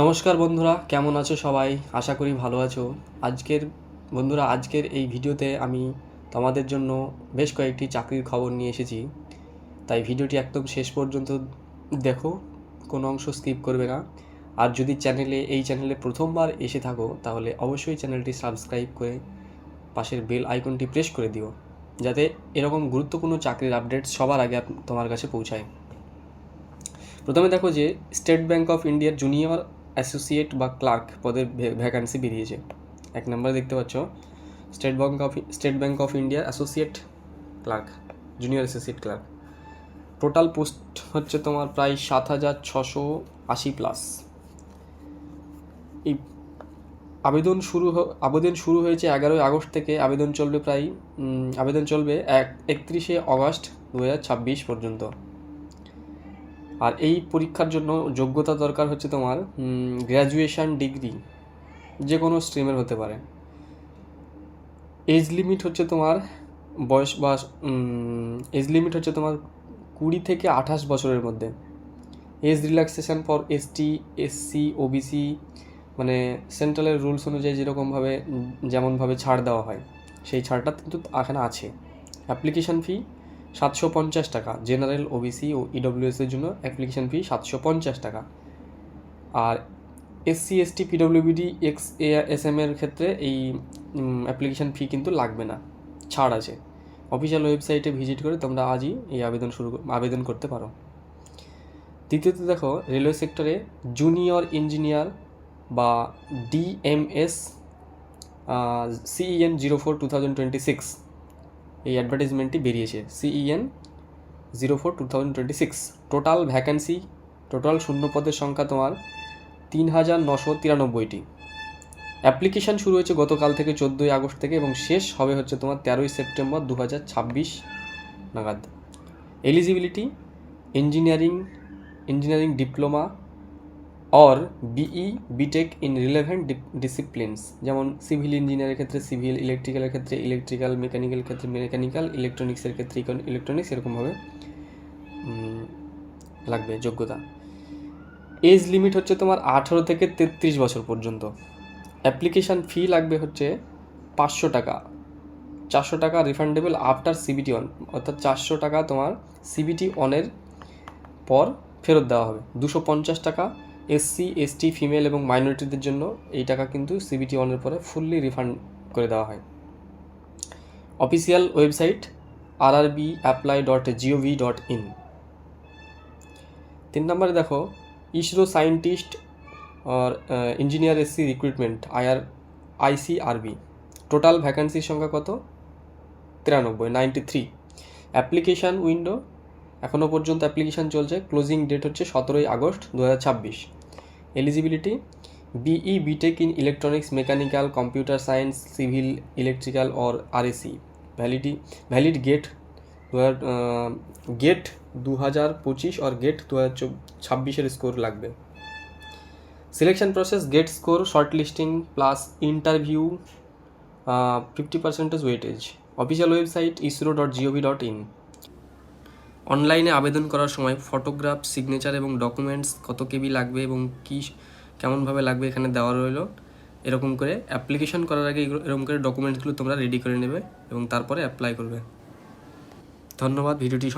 নমস্কার বন্ধুরা, কেমন আছো সবাই? আশা করি ভালো আছো। আজকের এই ভিডিওতে আমি তোমাদের জন্য বেশ কয়েকটি চাকরির খবর নিয়ে এসেছি। তাই ভিডিওটি একদম শেষ পর্যন্ত দেখো, কোনো অংশ স্কিপ করবে না। আর যদি এই চ্যানেলে প্রথমবার এসে থাকো তাহলে অবশ্যই চ্যানেলটি সাবস্ক্রাইব করে পাশের বেল আইকনটি প্রেস করে দিও, যাতে এরকম গুরুত্বপূর্ণ চাকরির আপডেট সবার আগে তোমার কাছে পৌঁছায়। প্রথমে দেখো যে স্টেট ব্যাঙ্ক অফ ইন্ডিয়ার জুনিয়র অ্যাসোসিয়েট বা ক্লার্ক পদের ভ্যাকান্সি বেরিয়েছে। এক নম্বরে দেখতে পাচ্ছ স্টেট ব্যাঙ্ক অফ ইন্ডিয়ার associate clerk, junior associate clerk. Total post হচ্ছে তোমার প্রায় 7,680 প্লাস। এই আবেদন শুরু হয়েছে 11ই আগস্ট থেকে। আবেদন চলবে 31শে অগস্ট 2026 পর্যন্ত। আর এই পরীক্ষার জন্য যোগ্যতা দরকার হচ্ছে তোমার গ্র্যাজুয়েশন ডিগ্রি, যে কোনো স্ট্রিমের হতে পারে। এজ লিমিট হচ্ছে তোমার 20 থেকে 28 বছরের মধ্যে। Age relaxation for ST, SC, OBC, মানে সেন্ট্রালের রুলস অনুযায়ী যেমনভাবে ছাড় দেওয়া হয় সেই ছাড়টা কিন্তু এখানে আছে। অ্যাপ্লিকেশন ফি 750 টাকা। জেনারেল, ওবিসি ও ইডব্লিউএসের জন্য অ্যাপ্লিকেশন ফি 750 টাকা। আর এসসি, এসটি, পিডব্লিউবিডি, এসএম এর ক্ষেত্রে এই অ্যাপ্লিকেশন ফি কিন্তু লাগবে না, ছাড় আছে। অফিসিয়াল ওয়েবসাইটে ভিজিট করে তোমরা আজই এই আবেদন করতে পারো। দ্বিতীয়ত দেখো, রেলওয়ে সেক্টরে জুনিয়র ইঞ্জিনিয়ার বা ডিএমএস CEN 04-2026 এই অ্যাডভার্টাইজমেন্টটি বেরিয়েছে। CEN 04-2026। টোটাল শূন্য পদের সংখ্যা তোমার 3,993টি। অ্যাপ্লিকেশান শুরু হয়েছে গতকাল থেকে 14ই আগস্ট থেকে এবং শেষ হবে হচ্ছে তোমার 13ই সেপ্টেম্বর 2026 নাগাদ। Eligibility engineering diploma or BTech in relevant disciplines, যেমন সিভিল ইঞ্জিনিয়ারের ক্ষেত্রে সিভিল, ইলেকট্রিক্যালের ক্ষেত্রে ইলেকট্রিক্যাল, মেকানিক্যাল ক্ষেত্রে মেকানিক্যাল, ইলেকট্রনিক্সের ক্ষেত্রে ইলেকট্রনিক্স, এরকমভাবে লাগবে যোগ্যতা। এজ লিমিট হচ্ছে তোমার 18 থেকে 33 বছর পর্যন্ত। অ্যাপ্লিকেশান ফি লাগবে হচ্ছে 500 টাকা। 400 টাকা রিফান্ডেবল আফটার সিবিটি অন, অর্থাৎ 400 টাকা তোমার সিবিটি অনের পর ফেরত দেওয়া হবে। 250 টাকা এসসি, এসটি, ফিমেল এবং মাইনরিটিদের জন্য এই টাকা কিন্তু সিবিটি অনের পরে ফুললি রিফান্ড করে দেওয়া হয়। Official website rrbapply.gov.in। 3 নম্বরে দেখো, ইসরো সায়েন্টিস্ট और engineer SC recruitment ICRB। Total ভ্যাকান্সির সংখ্যা কত? 93। অ্যাপ্লিকেশান উইন্ডো এখনও পর্যন্ত অ্যাপ্লিকেশান চলছে। ক্লোজিং ডেট হচ্ছে 17ই August 2026। Eligibility BTech in electronics, mechanical, computer science, civil, electrical और RAC। ভ্যালিড गेट 2025 और गेट 2026 স্কোর লাগবে। Selection process: GATE score, short listing plus interview, 50% weightage. Official website isro.gov.in। অনলাইনে আবেদন করার সময় ফটোগ্রাফ, সিগনেচার এবং ডকুমেন্টস কত কেবি লাগবে এবং কেমনভাবে লাগবে এখানে দেওয়া রইল। এরকম করে অ্যাপ্লিকেশন করার আগে এরকম করে ডকুমেন্টসগুলো তোমরা রেডি করে নেবে এবং তারপরে অ্যাপ্লাই করবে। ধন্যবাদ। ভিডিওটি